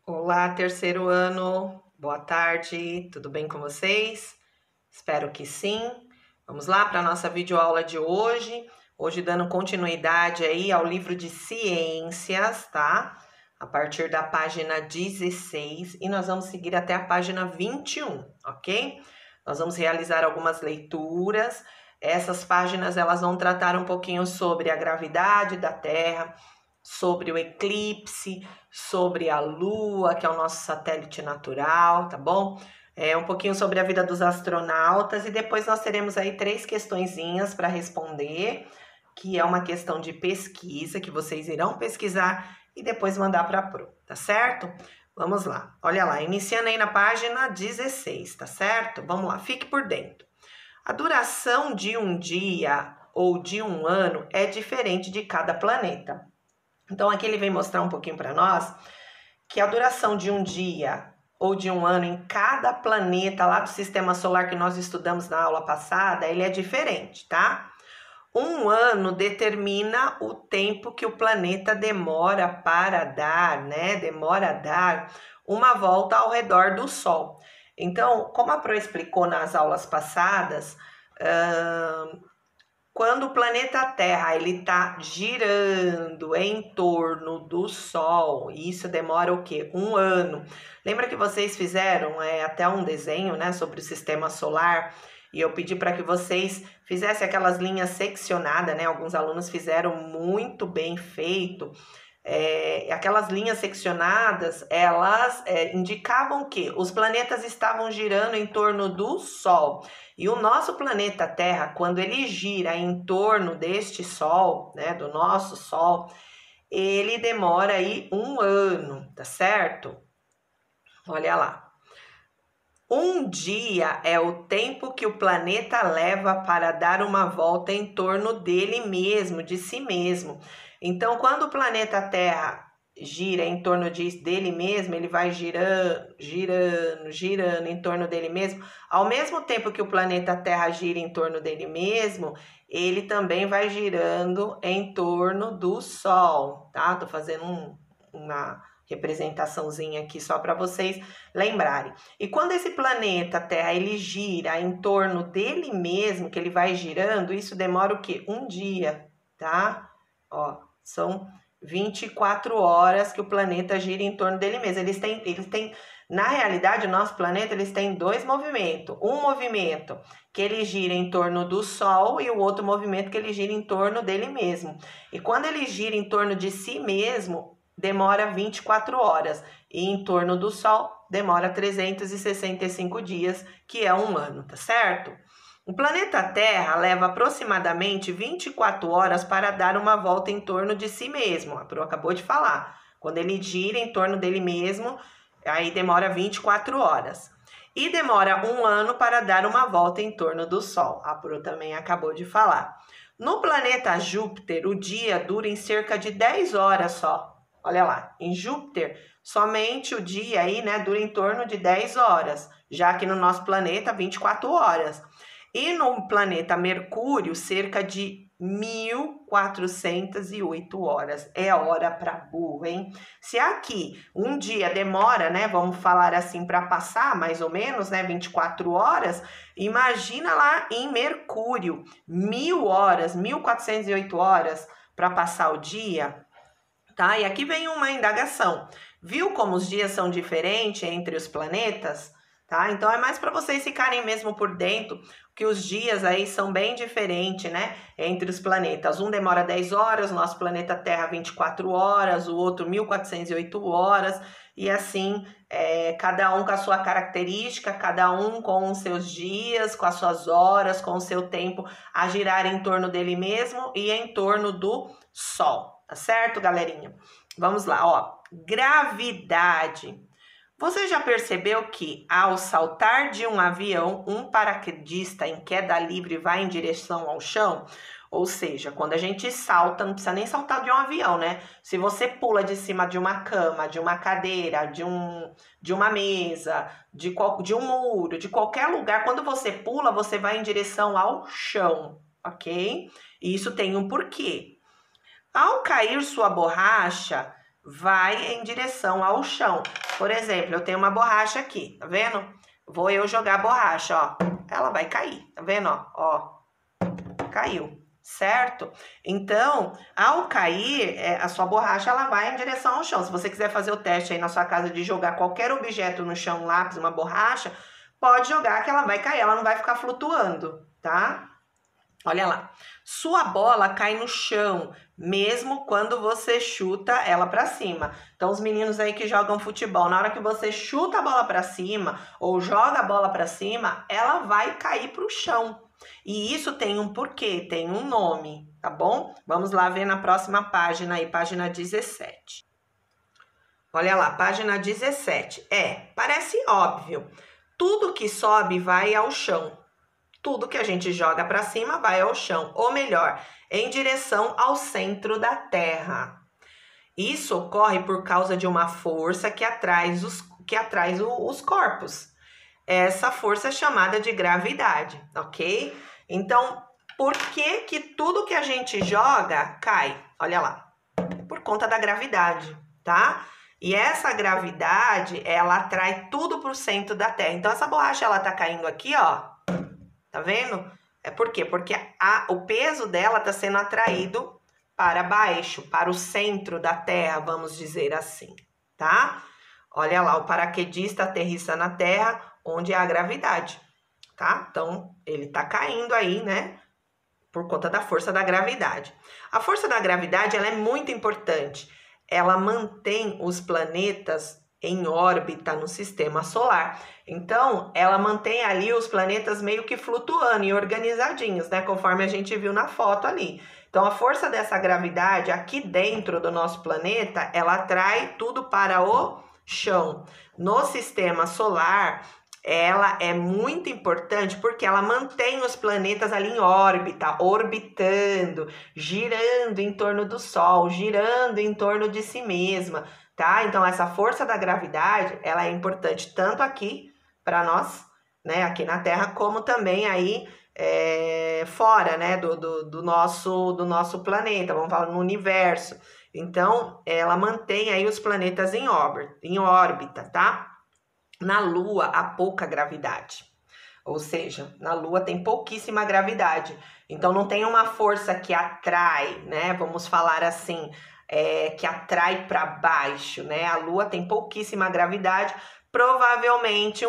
Olá, terceiro ano, boa tarde, tudo bem com vocês? Espero que sim. Vamos lá para a nossa videoaula de hoje. Hoje dando continuidade aí ao livro de ciências, tá? A partir da página 16 e nós vamos seguir até a página 21, ok? Nós vamos realizar algumas leituras. Essas páginas elas vão tratar um pouquinho sobre a gravidade da Terra, sobre o eclipse, sobre a Lua, que é o nosso satélite natural, tá bom? Um pouquinho sobre a vida dos astronautas e depois nós teremos aí 3 questõezinhas para responder, que é uma questão de pesquisa, que vocês irão pesquisar e depois mandar para a Pro, tá certo? Vamos lá, olha lá, iniciando aí na página 16, tá certo? Vamos lá, fique por dentro. A duração de um dia ou de um ano é diferente de cada planeta. Então, aqui ele vem mostrar um pouquinho para nós que a duração de um dia ou de um ano em cada planeta lá do sistema solar que nós estudamos na aula passada, ele é diferente, tá? Um ano determina o tempo que o planeta demora para dar, né? Demora a dar uma volta ao redor do Sol. Então, como a Pro explicou nas aulas passadas, quando o planeta Terra ele está girando em torno do Sol, isso demora o quê? Um ano. Lembra que vocês fizeram até um desenho, né, sobre o sistema solar? E eu pedi para que vocês fizessem aquelas linhas seccionadas, né? Alguns alunos fizeram muito bem feito. Aquelas linhas seccionadas, elas indicavam que os planetas estavam girando em torno do Sol. E o nosso planeta Terra, quando ele gira em torno deste Sol, né, do nosso Sol, ele demora aí um ano, tá certo? Olha lá. Um dia é o tempo que o planeta leva para dar uma volta em torno dele mesmo, de si mesmo. Então, quando o planeta Terra gira em torno dele mesmo, ele vai girando, girando, girando em torno dele mesmo. Ao mesmo tempo que o planeta Terra gira em torno dele mesmo, ele também vai girando em torno do Sol, tá? Tô fazendo uma representaçãozinha aqui só para vocês lembrarem. E quando esse planeta Terra ele gira em torno dele mesmo, que ele vai girando, isso demora o quê? Um dia, tá? Ó, são 24 horas que o planeta gira em torno dele mesmo. Eles têm, na realidade, o nosso planeta eles têm dois movimentos. Um movimento que ele gira em torno do Sol e o outro movimento que ele gira em torno dele mesmo. E quando ele gira em torno de si mesmo, demora 24 horas. E em torno do Sol, demora 365 dias, que é um ano, tá certo? O planeta Terra leva aproximadamente 24 horas para dar uma volta em torno de si mesmo. A Pro acabou de falar. Quando ele gira em torno dele mesmo, aí demora 24 horas. E demora um ano para dar uma volta em torno do Sol. A Pro também acabou de falar. No planeta Júpiter, o dia dura em cerca de 10 horas só. Olha lá, em Júpiter, somente o dia aí, né, dura em torno de 10 horas, já que no nosso planeta, 24 horas. E no planeta Mercúrio, cerca de 1408 horas. É hora para burro, hein? Se aqui um dia demora, né, vamos falar assim, para passar mais ou menos, né, 24 horas, imagina lá em Mercúrio, 1000 horas, 1408 horas para passar o dia. Tá? E aqui vem uma indagação. Viu como os dias são diferentes entre os planetas? Tá? Então é mais para vocês ficarem mesmo por dentro que os dias aí são bem diferentes, né? Entre os planetas. Um demora 10 horas, nosso planeta Terra 24 horas, o outro 1408 horas, e assim, cada um com a sua característica, cada um com os seus dias, com as suas horas, com o seu tempo a girar em torno dele mesmo e em torno do Sol. Tá certo, galerinha? Vamos lá, ó. Gravidade. Você já percebeu que, ao saltar de um avião, um paraquedista em queda livre vai em direção ao chão? Ou seja, quando a gente salta, não precisa nem saltar de um avião, né? Se você pula de cima de uma cama, de uma cadeira, de uma mesa, de um muro, de qualquer lugar, quando você pula, você vai em direção ao chão, ok? E isso tem um porquê. Ao cair sua borracha, vai em direção ao chão. Por exemplo, eu tenho uma borracha aqui, tá vendo? Vou eu jogar a borracha, ó. Ela vai cair, tá vendo, ó? Ó, caiu, certo? Então, ao cair, a sua borracha, ela vai em direção ao chão. Se você quiser fazer o teste aí na sua casa de jogar qualquer objeto no chão, um lápis, uma borracha, pode jogar que ela vai cair, ela não vai ficar flutuando, tá? Olha lá, sua bola cai no chão, mesmo quando você chuta ela para cima. Então, os meninos aí que jogam futebol, na hora que você chuta a bola para cima ou joga a bola para cima, ela vai cair para o chão. E isso tem um porquê, tem um nome, tá bom? Vamos lá ver na próxima página aí, página 17. Olha lá, página 17. Parece óbvio. Tudo que sobe vai ao chão. Tudo que a gente joga para cima vai ao chão, ou melhor, em direção ao centro da Terra. Isso ocorre por causa de uma força que atrai os corpos. Essa força é chamada de gravidade, ok? Então, por que tudo que a gente joga cai? Olha lá, por conta da gravidade, tá? E essa gravidade, ela atrai tudo para o centro da Terra. Então, essa borracha, ela tá caindo aqui, ó. Tá vendo? Por quê? Porque o peso dela está sendo atraído para baixo, para o centro da Terra, vamos dizer assim, tá? Olha lá, o paraquedista aterrissa na Terra, onde há gravidade, tá? Então, ele tá caindo aí, né? Por conta da força da gravidade. A força da gravidade, ela é muito importante. Ela mantém os planetas em órbita no sistema solar. Então, ela mantém ali os planetas meio que flutuando e organizadinhos, né? Conforme a gente viu na foto ali. Então, a força dessa gravidade aqui dentro do nosso planeta, ela atrai tudo para o chão. No sistema solar, ela é muito importante porque ela mantém os planetas ali em órbita, orbitando, girando em torno do Sol, girando em torno de si mesma, tá? Então, essa força da gravidade, ela é importante tanto aqui para nós, né, aqui na Terra, como também aí fora, né, do nosso planeta, vamos falar no universo. Então, ela mantém aí os planetas em órbita, tá? Na Lua há pouca gravidade, ou seja, na Lua tem pouquíssima gravidade. Então, não tem uma força que atrai, né? Vamos falar assim, que atrai para baixo, né? A Lua tem pouquíssima gravidade. Provavelmente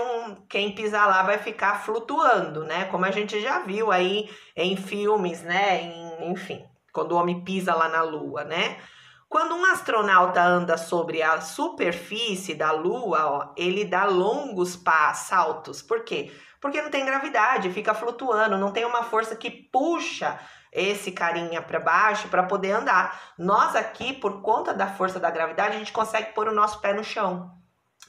quem pisar lá vai ficar flutuando, né? Como a gente já viu aí em filmes, né? Enfim, quando o homem pisa lá na Lua, né? Quando um astronauta anda sobre a superfície da Lua, ó, ele dá longos saltos. Por quê? Porque não tem gravidade, fica flutuando, não tem uma força que puxa esse carinha para baixo para poder andar. Nós aqui, por conta da força da gravidade, a gente consegue pôr o nosso pé no chão.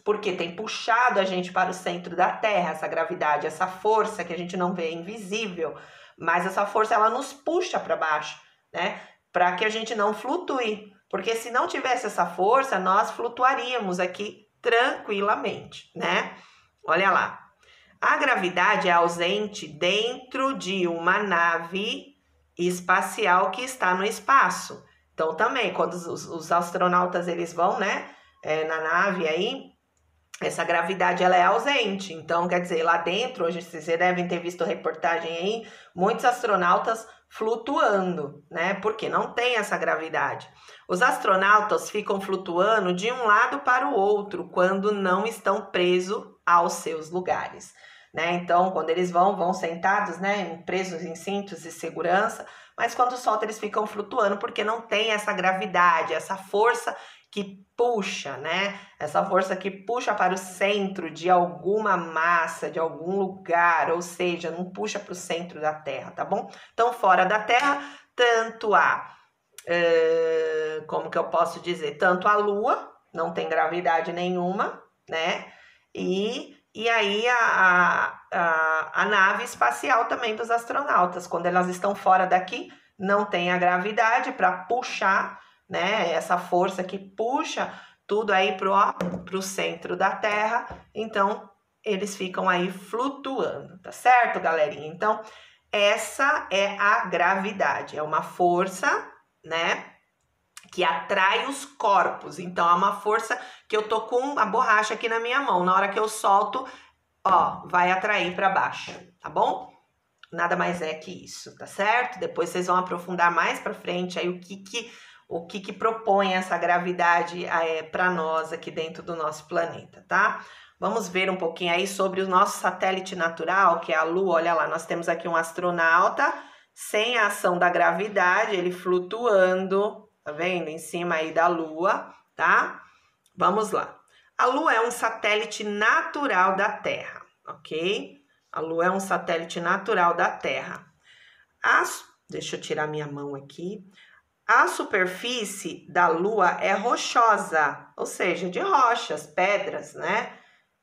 Porque tem puxado a gente para o centro da Terra, essa gravidade, essa força que a gente não vê, é invisível. Mas essa força, ela nos puxa para baixo, né? Para que a gente não flutue. Porque se não tivesse essa força, nós flutuaríamos aqui tranquilamente, né? Olha lá. A gravidade é ausente dentro de uma nave espacial que está no espaço. Então, também, quando os astronautas eles vão, né, na nave aí, essa gravidade ela é ausente. Então, quer dizer, lá dentro, hoje vocês devem ter visto reportagem aí, muitos astronautas flutuando, né? Porque não tem essa gravidade. Os astronautas ficam flutuando de um lado para o outro quando não estão presos aos seus lugares, né? Então, quando eles vão sentados, né, presos em cintos de segurança, mas quando solta eles ficam flutuando porque não tem essa gravidade, essa força que puxa, né? Essa força que puxa para o centro de alguma massa, de algum lugar, ou seja, não puxa para o centro da Terra, tá bom? Então, fora da Terra, tanto como que eu posso dizer? Tanto a Lua, não tem gravidade nenhuma, né? E aí a nave espacial também dos astronautas, quando elas estão fora daqui, não tem a gravidade para puxar, né? Essa força que puxa tudo aí pro centro da Terra, então eles ficam aí flutuando, tá certo, galerinha? Então, essa é a gravidade, é uma força, né, que atrai os corpos. Então, é uma força que eu tô com a borracha aqui na minha mão. Na hora que eu solto, ó, vai atrair para baixo, tá bom? Nada mais é que isso, tá certo? Depois vocês vão aprofundar mais para frente aí o que propõe essa gravidade para nós aqui dentro do nosso planeta, tá? Vamos ver um pouquinho aí sobre o nosso satélite natural, que é a Lua. Olha lá, nós temos aqui um astronauta sem a ação da gravidade, ele flutuando, tá vendo? Em cima aí da Lua, tá? Vamos lá. A Lua é um satélite natural da Terra, ok? A Lua é um satélite natural da Terra. Deixa eu tirar minha mão aqui. A superfície da Lua é rochosa, ou seja, de rochas, pedras, né?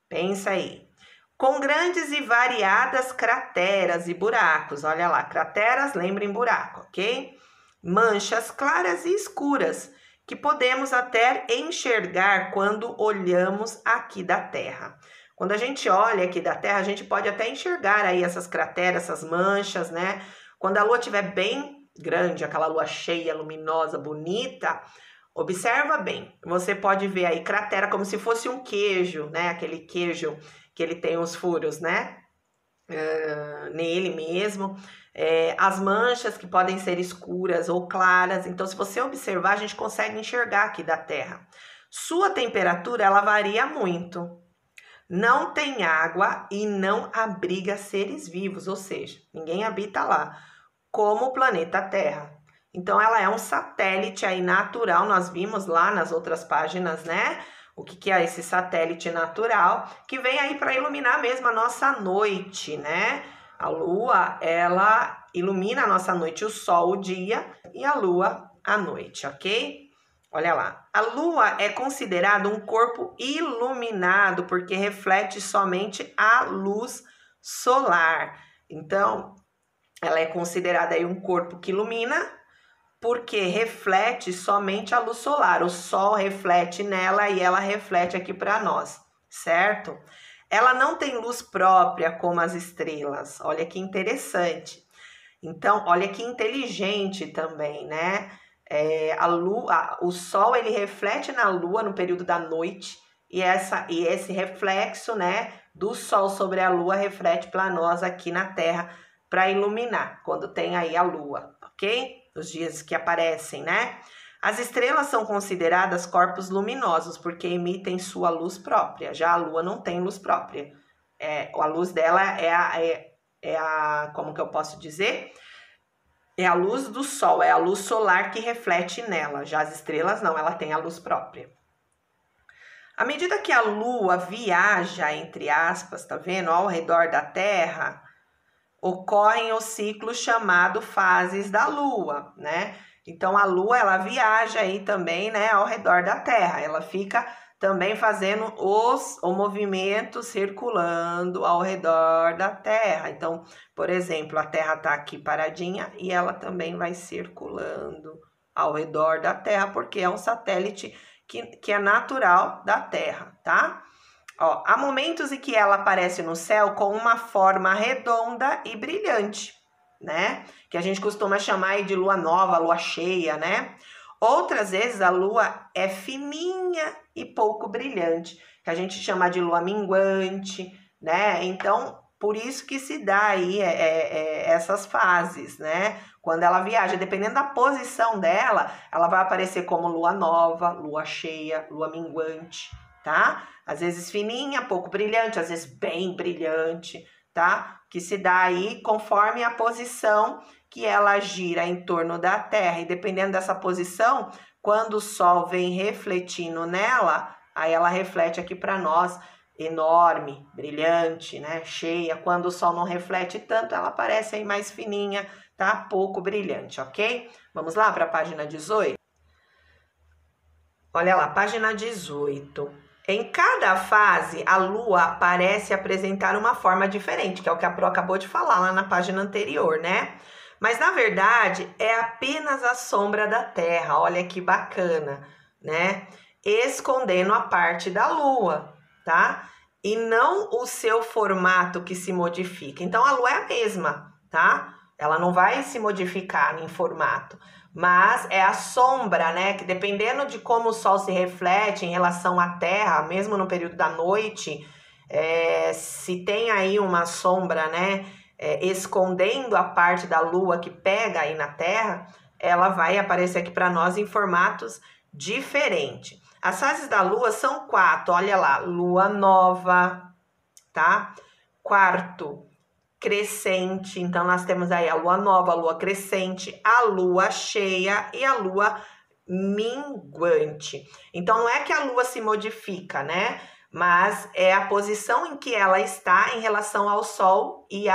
Pensa aí. Com grandes e variadas crateras e buracos. Olha lá, crateras, lembrem buraco, ok? Manchas claras e escuras, que podemos até enxergar quando olhamos aqui da Terra. Quando a gente olha aqui da Terra, a gente pode até enxergar aí essas crateras, essas manchas, né? Quando a Lua estiver bem grande, aquela lua cheia, luminosa, bonita, observa bem. Você pode ver aí cratera como se fosse um queijo, né? Aquele queijo que ele tem os furos, né? Nele mesmo. As manchas que podem ser escuras ou claras. Então, se você observar, a gente consegue enxergar aqui da Terra. Sua temperatura, ela varia muito. Não tem água e não abriga seres vivos, ou seja, ninguém habita lá, como o planeta Terra. Então, ela é um satélite aí natural, nós vimos lá nas outras páginas, né? O que é esse satélite natural, que vem aí para iluminar mesmo a nossa noite, né? A Lua, ela ilumina a nossa noite, o Sol o dia e a Lua a noite, ok? Olha lá, a Lua é considerada um corpo iluminado porque reflete somente a luz solar. Então, ela é considerada aí um corpo que ilumina porque reflete somente a luz solar. O Sol reflete nela e ela reflete aqui para nós, certo? Ela não tem luz própria como as estrelas. Olha que interessante. Então, olha que inteligente também, né? O Sol, ele reflete na Lua no período da noite e esse reflexo, né, do Sol sobre a Lua reflete para nós aqui na Terra para iluminar quando tem aí a Lua, ok? Os dias que aparecem, né? As estrelas são consideradas corpos luminosos porque emitem sua luz própria. Já a Lua não tem luz própria. A luz dela como que eu posso dizer? É a luz do Sol, é a luz solar que reflete nela. Já as estrelas não, ela tem a luz própria. À medida que a Lua viaja, entre aspas, tá vendo? Ao redor da Terra, ocorrem os ciclos chamados fases da Lua, né? Então, a Lua, ela viaja aí também, né, ao redor da Terra. Ela fica também fazendo o movimento circulando ao redor da Terra. Então, por exemplo, a Terra está aqui paradinha e ela também vai circulando ao redor da Terra, porque é um satélite que é natural da Terra, tá? Ó, há momentos em que ela aparece no céu com uma forma redonda e brilhante, né? Que a gente costuma chamar aí de lua nova, lua cheia, né? Outras vezes a lua é fininha e pouco brilhante, que a gente chama de lua minguante, né? Então, por isso que se dá aí essas fases, né? Quando ela viaja, dependendo da posição dela, ela vai aparecer como lua nova, lua cheia, lua minguante, tá? Às vezes fininha, pouco brilhante, às vezes bem brilhante, tá? Que se dá aí conforme a posição que ela gira em torno da Terra. E dependendo dessa posição, quando o Sol vem refletindo nela, aí ela reflete aqui para nós enorme, brilhante, né? Cheia. Quando o Sol não reflete tanto, ela aparece aí mais fininha, tá? Pouco brilhante, ok? Vamos lá para a página 18? Olha lá, página 18. Em cada fase, a Lua parece apresentar uma forma diferente, que é o que a Pro acabou de falar lá na página anterior, né? Mas, na verdade, é apenas a sombra da Terra, olha que bacana, né? Escondendo a parte da Lua, tá? E não o seu formato que se modifica. Então, a Lua é a mesma, tá? Ela não vai se modificar em formato, mas é a sombra, né? Que dependendo de como o Sol se reflete em relação à Terra, mesmo no período da noite, se tem aí uma sombra, né? Escondendo a parte da Lua que pega aí na Terra, ela vai aparecer aqui para nós em formatos diferentes. As fases da Lua são 4, olha lá, Lua nova, tá? Quarto, crescente, então nós temos aí a lua nova, a lua crescente, a lua cheia e a lua minguante. Então não é que a lua se modifica, né? Mas é a posição em que ela está em relação ao Sol e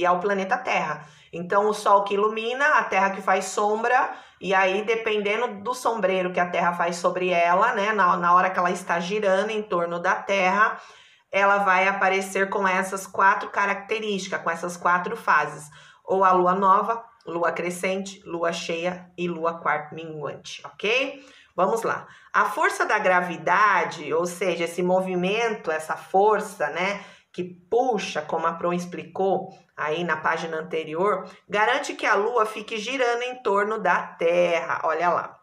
ao planeta Terra. Então o Sol que ilumina, a Terra que faz sombra, e aí dependendo do sombreiro que a Terra faz sobre ela, né? Na hora que ela está girando em torno da Terra, ela vai aparecer com essas 4 características, com essas 4 fases. Ou a lua nova, lua crescente, lua cheia e lua quarta minguante, ok? Vamos lá. A força da gravidade, ou seja, esse movimento, essa força, né, que puxa, como a Pro explicou aí na página anterior, garante que a Lua fique girando em torno da Terra. Olha lá.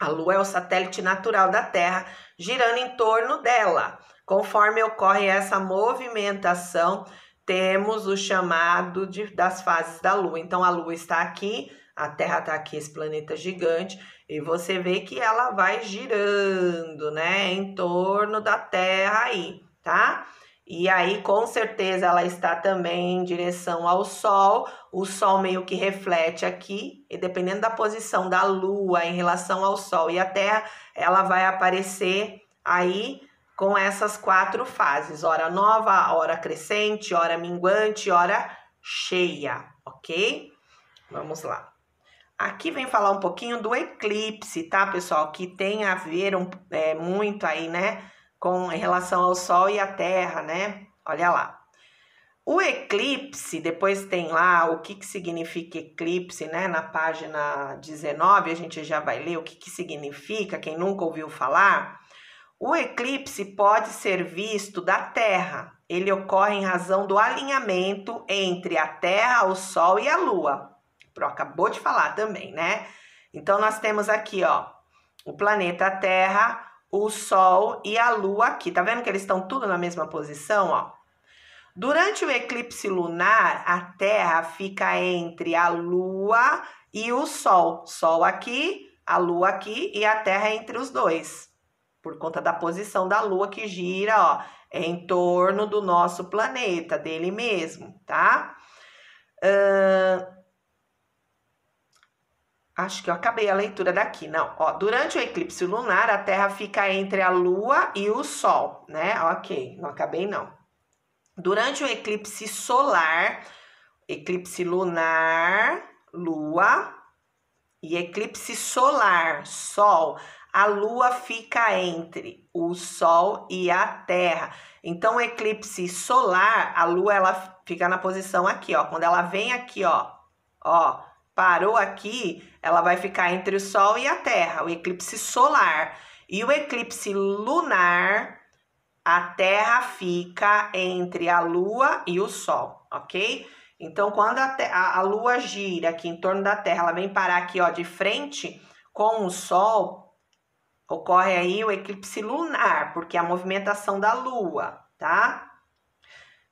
A Lua é o satélite natural da Terra, girando em torno dela. Conforme ocorre essa movimentação, temos o chamado das fases da Lua. Então, a Lua está aqui, a Terra está aqui, esse planeta gigante, e você vê que ela vai girando, né, em torno da Terra aí, tá? E aí, com certeza, ela está também em direção ao Sol. O Sol meio que reflete aqui, e dependendo da posição da Lua em relação ao Sol e a Terra, ela vai aparecer aí com essas 4 fases, hora nova, hora crescente, hora minguante, hora cheia, ok? Vamos lá. Aqui vem falar um pouquinho do eclipse, tá, pessoal? Que tem a ver muito aí, né, em relação ao Sol e a Terra, né? Olha lá. O eclipse, depois tem lá o que significa eclipse, né? Na página 19, a gente já vai ler o que significa, quem nunca ouviu falar. O eclipse pode ser visto da Terra. Ele ocorre em razão do alinhamento entre a Terra, o Sol e a Lua. Pro acabou de falar também, né? Então, nós temos aqui, ó, o planeta Terra, o Sol e a Lua aqui. Tá vendo que eles estão tudo na mesma posição, ó? Durante o eclipse lunar, a Terra fica entre a Lua e o Sol. Sol aqui, a Lua aqui e a Terra entre os dois. Por conta da posição da Lua que gira, ó, em torno do nosso planeta, dele mesmo, tá? Acho que eu acabei a leitura daqui, não. Ó, durante o eclipse lunar, a Terra fica entre a Lua e o Sol, né? Ok, não acabei não. Durante o eclipse solar, eclipse lunar, Lua, e eclipse solar, Sol, a Lua fica entre o Sol e a Terra. Então, o eclipse solar, a Lua, ela fica na posição aqui, ó. Quando ela vem aqui, ó, parou aqui, ela vai ficar entre o Sol e a Terra, o eclipse solar. E o eclipse lunar, a Terra fica entre a Lua e o Sol, ok? Então, quando a Lua gira aqui em torno da Terra, ela vem parar aqui, ó, de frente com o Sol, ocorre aí o eclipse lunar, porque é a movimentação da Lua, tá?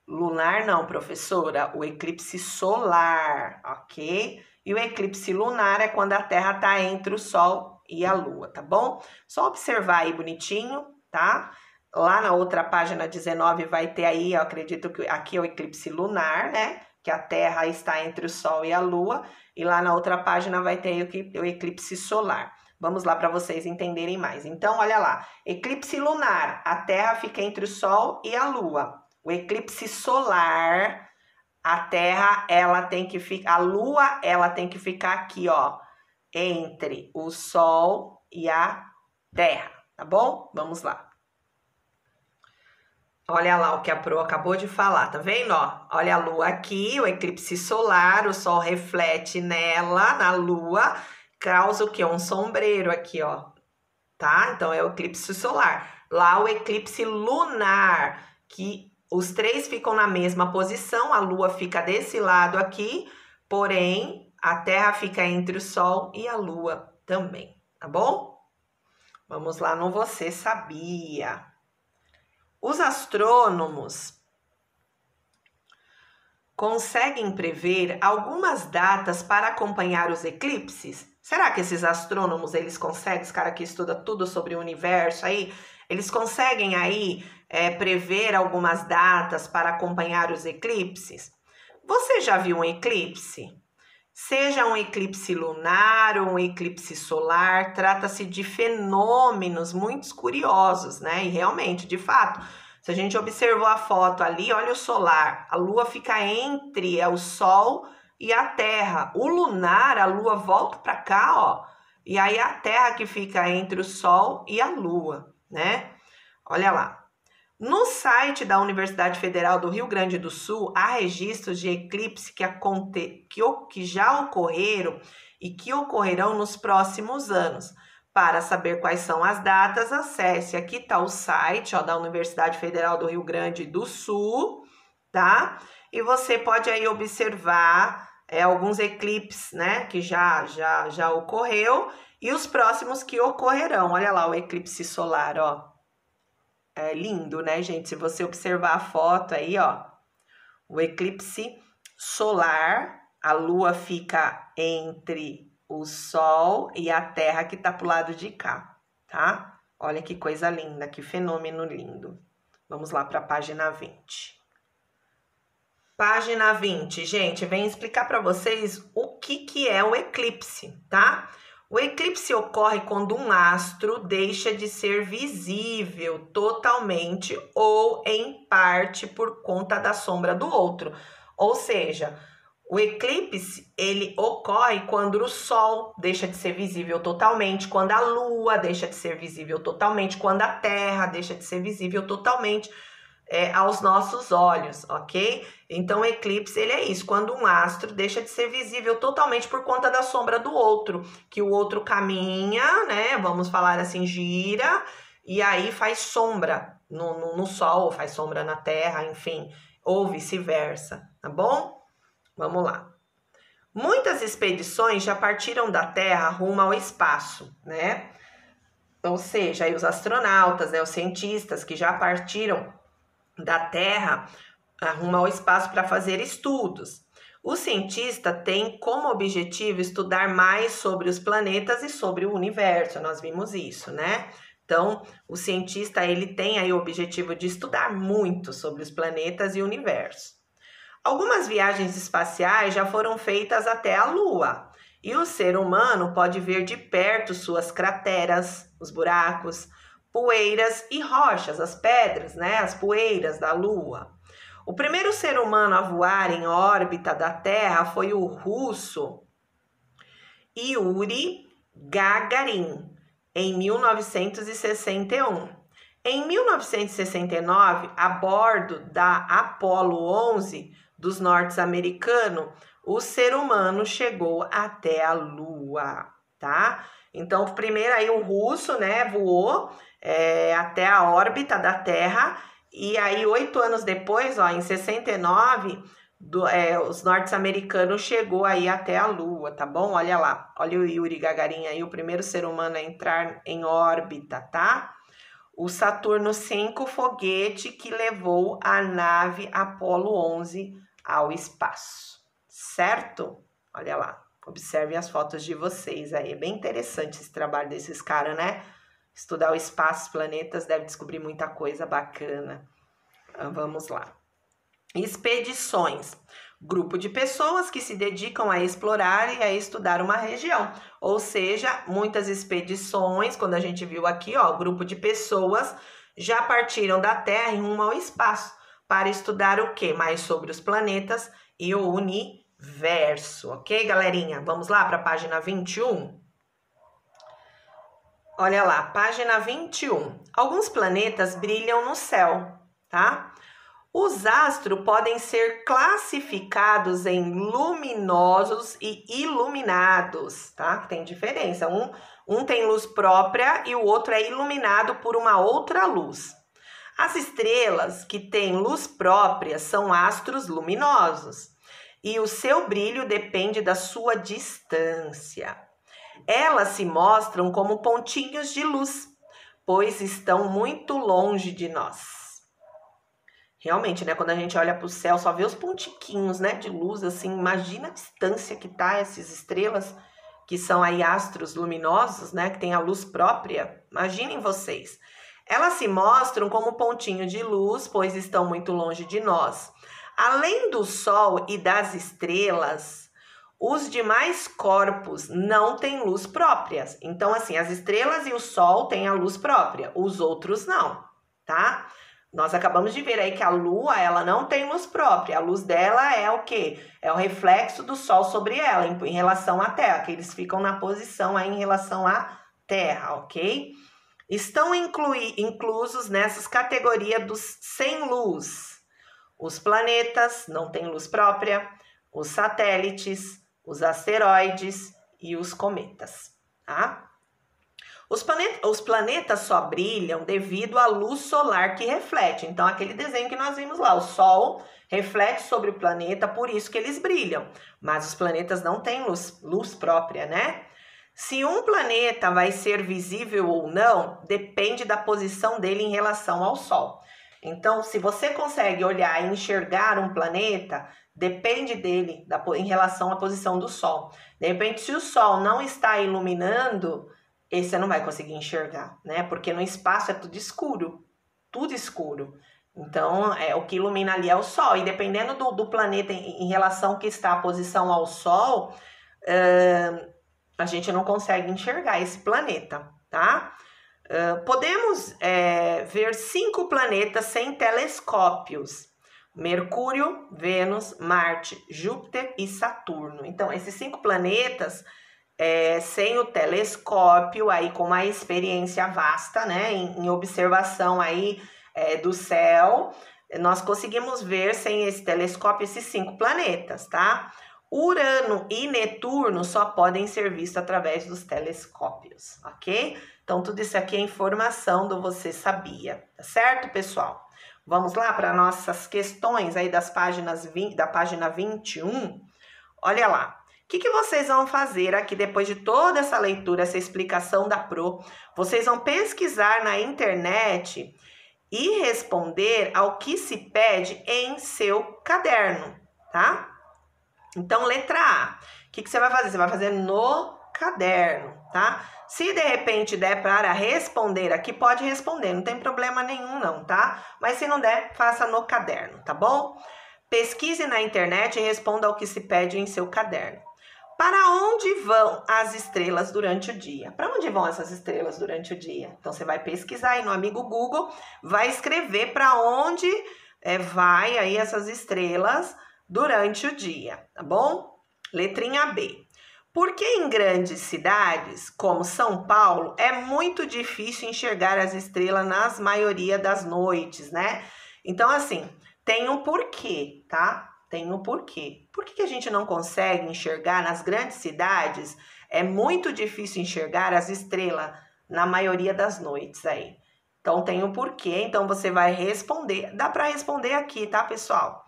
Lunar não, professora, o eclipse solar, ok? E o eclipse lunar é quando a Terra tá entre o Sol e a Lua, tá bom? Só observar aí bonitinho, tá? Lá na outra página 19 vai ter aí, eu acredito que aqui é o eclipse lunar, né? Que a Terra está entre o Sol e a Lua. E lá na outra página vai ter o eclipse solar. Vamos lá para vocês entenderem mais. Então, olha lá. Eclipse lunar, a Terra fica entre o Sol e a Lua. O eclipse solar, a Terra, ela tem que ficar... A Lua, ela tem que ficar aqui, ó. Entre o Sol e a Terra, tá bom? Vamos lá. Olha lá o que a Pro acabou de falar, tá vendo, ó? Olha a Lua aqui, o eclipse solar, o Sol reflete nela, na Lua, causa o quê? Um sombreiro aqui, ó, tá? Então, é o eclipse solar. Lá, o eclipse lunar, que os 3 ficam na mesma posição, a Lua fica desse lado aqui, porém, a Terra fica entre o Sol e a Lua também, tá bom? Vamos lá no Você Sabia. Os astrônomos conseguem prever algumas datas para acompanhar os eclipses? Será que esses astrônomos, eles conseguem, os caras que estudam tudo sobre o universo aí, eles conseguem aí prever algumas datas para acompanhar os eclipses? Você já viu um eclipse? Seja um eclipse lunar ou um eclipse solar, trata-se de fenômenos muito curiosos, né? E realmente, de fato, se a gente observou a foto ali, olha o solar, a Lua fica entre o Sol e a Terra. O lunar, a Lua volta para cá, ó, e aí a Terra que fica entre o Sol e a Lua, né? Olha lá. No site da Universidade Federal do Rio Grande do Sul, há registros de eclipses que já ocorreram e que ocorrerão nos próximos anos. Para saber quais são as datas, acesse. Aqui está o site, ó, da Universidade Federal do Rio Grande do Sul, tá? E você pode aí observar alguns eclipses, né, que já ocorreu e os próximos que ocorrerão. Olha lá o eclipse solar, ó. É lindo, né, gente? Se você observar a foto aí, ó, o eclipse solar, a Lua fica entre o Sol e a Terra que tá pro lado de cá, tá? Olha que coisa linda, que fenômeno lindo. Vamos lá para a página 20. Página 20, gente, vem explicar para vocês o que é o eclipse, tá? O eclipse ocorre quando um astro deixa de ser visível totalmente ou em parte por conta da sombra do outro. Ou seja, o eclipse, ele ocorre quando o Sol deixa de ser visível totalmente, quando a Lua deixa de ser visível totalmente, quando a Terra deixa de ser visível totalmente aos nossos olhos, ok? Então, o eclipse, ele é isso, quando um astro deixa de ser visível totalmente por conta da sombra do outro, que o outro caminha, né, vamos falar assim, gira, e aí faz sombra no Sol, faz sombra na Terra, enfim, ou vice-versa, tá bom? Vamos lá. Muitas expedições já partiram da Terra rumo ao espaço, né? Ou seja, aí os astronautas, né, os cientistas que já partiram da Terra rumo ao espaço para fazer estudos. O cientista tem como objetivo estudar mais sobre os planetas e sobre o universo, nós vimos isso, né? Então, o cientista, ele tem aí o objetivo de estudar muito sobre os planetas e o universo. Algumas viagens espaciais já foram feitas até a Lua, e o ser humano pode ver de perto suas crateras, os buracos, poeiras e rochas, as pedras, né, as poeiras da Lua. O primeiro ser humano a voar em órbita da Terra foi o russo Yuri Gagarin, em 1961. Em 1969, a bordo da Apollo 11 dos norte-americanos, o ser humano chegou até a Lua, tá? Então, primeiro aí o russo, né, voou até a órbita da Terra, e aí 8 anos depois, ó, em 69, os norte-americanos chegou aí até a Lua, tá bom? Olha lá, olha o Yuri Gagarin aí, o primeiro ser humano a entrar em órbita, tá? O Saturno 5 foguete que levou a nave Apollo 11 ao espaço, certo? Olha lá, observem as fotos de vocês aí, é bem interessante esse trabalho desses caras, né? Estudar o espaço, os planetas, deve descobrir muita coisa bacana. Vamos lá. Expedições. Grupo de pessoas que se dedicam a explorar e a estudar uma região. Ou seja, muitas expedições, quando a gente viu aqui, ó, grupo de pessoas já partiram da Terra em rumo ao espaço para estudar o quê? Mais sobre os planetas e o universo, ok, galerinha? Vamos lá para a página 21? Olha lá, página 21. Alguns planetas brilham no céu, tá? Os astros podem ser classificados em luminosos e iluminados, tá? Tem diferença. Um tem luz própria e o outro é iluminado por uma outra luz. As estrelas que têm luz própria são astros luminosos. e o seu brilho depende da sua distância. Elas se mostram como pontinhos de luz, pois estão muito longe de nós. Realmente, né? Quando a gente olha para o céu, só vê os pontiquinhos, né, de luz, assim. Imagina a distância que tá essas estrelas, que são aí astros luminosos, né, que tem a luz própria. Imaginem vocês. Elas se mostram como pontinho de luz, pois estão muito longe de nós. Além do Sol e das estrelas, os demais corpos não têm luz própria. Então, assim, as estrelas e o Sol têm a luz própria, os outros não, tá? Nós acabamos de ver aí que a Lua, ela não tem luz própria. A luz dela é o quê? É o reflexo do Sol sobre ela em relação à Terra, que eles ficam na posição aí em relação à Terra, ok? Estão inclusos nessas categorias dos sem luz. Os planetas não têm luz própria, os satélites, os asteroides e os cometas, tá? Os planetas só brilham devido à luz solar que reflete. Então, aquele desenho que nós vimos lá, o Sol reflete sobre o planeta, por isso que eles brilham. Mas os planetas não têm luz própria, né? Se um planeta vai ser visível ou não, depende da posição dele em relação ao Sol. Então, se você consegue olhar e enxergar um planeta, depende dele em relação à posição do Sol. De repente, se o Sol não está iluminando, esse você não vai conseguir enxergar, né? Porque no espaço é tudo escuro, tudo escuro. Então, o que ilumina ali é o Sol. E dependendo do planeta em relação que está a posição ao Sol, a gente não consegue enxergar esse planeta, tá? Podemos ver 5 planetas sem telescópios: Mercúrio, Vênus, Marte, Júpiter e Saturno. Então, esses 5 planetas, sem o telescópio, aí com uma experiência vasta, né, em observação aí do céu, nós conseguimos ver sem esse telescópio esses 5 planetas, tá? Urano e Netuno só podem ser vistos através dos telescópios, ok? Então, tudo isso aqui é informação do Você Sabia, tá certo, pessoal? Vamos lá para nossas questões aí da página 21. Olha lá. O que vocês vão fazer aqui depois de toda essa leitura, essa explicação da Pro? Vocês vão pesquisar na internet e responder ao que se pede em seu caderno, tá? Então, letra A. O que você vai fazer? Você vai fazer no caderno, tá? Se de repente der para responder aqui, pode responder, não tem problema nenhum não, tá? Mas se não der, faça no caderno, tá bom? Pesquise na internet e responda ao que se pede em seu caderno. Para onde vão as estrelas durante o dia? Para onde vão essas estrelas durante o dia? Então, você vai pesquisar aí no amigo Google, vai escrever para onde vai aí essas estrelas durante o dia, tá bom? Letrinha B. Por que em grandes cidades, como São Paulo, é muito difícil enxergar as estrelas nas maioria das noites, né? Então, assim, tem um porquê, tá? Tem um porquê. Por que a gente não consegue enxergar nas grandes cidades? É muito difícil enxergar as estrelas na maioria das noites aí. Então, tem um porquê. Então, você vai responder. Dá para responder aqui, tá, pessoal?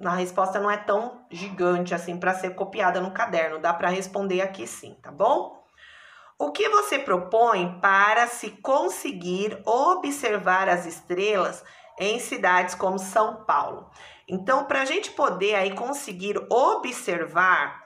A resposta não é tão gigante assim para ser copiada no caderno. Dá para responder aqui sim, tá bom? O que você propõe para se conseguir observar as estrelas em cidades como São Paulo? Então, para a gente poder aí conseguir observar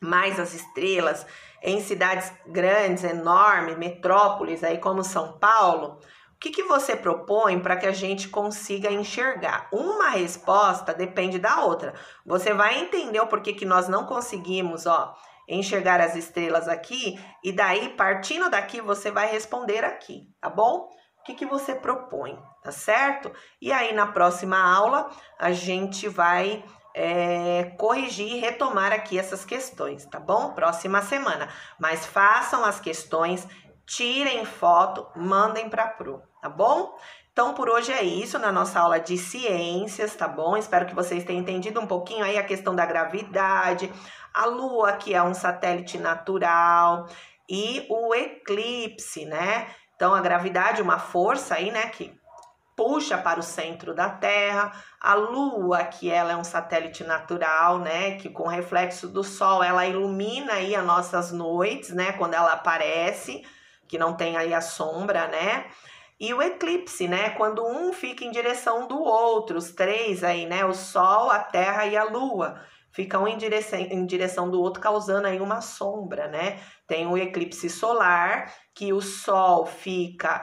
mais as estrelas em cidades grandes, enormes, metrópoles aí como São Paulo, o que você propõe para que a gente consiga enxergar? Uma resposta depende da outra. Você vai entender o porquê que nós não conseguimos, enxergar as estrelas aqui, e daí, partindo daqui, você vai responder aqui, tá bom? O que você propõe, tá certo? E aí, na próxima aula, a gente vai corrigir e retomar aqui essas questões, tá bom? Próxima semana. Mas façam as questões, tirem foto, mandem para a Pro, tá bom? Então, por hoje é isso na nossa aula de ciências, tá bom? Espero que vocês tenham entendido um pouquinho aí a questão da gravidade, a Lua, que é um satélite natural, e o eclipse, né? Então, a gravidade, uma força aí, né, que puxa para o centro da Terra, a Lua, que ela é um satélite natural, né, que com reflexo do Sol, ela ilumina aí as nossas noites, né, quando ela aparece, que não tem aí a sombra, né, e o eclipse, né, quando um fica em direção do outro, os três aí, né, o Sol, a Terra e a Lua, ficam em direção do outro, causando aí uma sombra, né, tem o eclipse solar, que o Sol fica,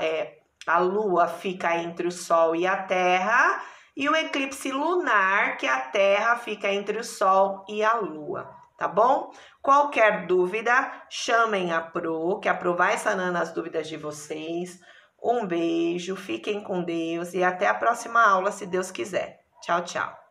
a Lua fica entre o Sol e a Terra, e o eclipse lunar, que a Terra fica entre o Sol e a Lua, tá bom? Qualquer dúvida, chamem a Pro, que a Pro vai sanando as dúvidas de vocês. Um beijo, fiquem com Deus e até a próxima aula, se Deus quiser. Tchau, tchau.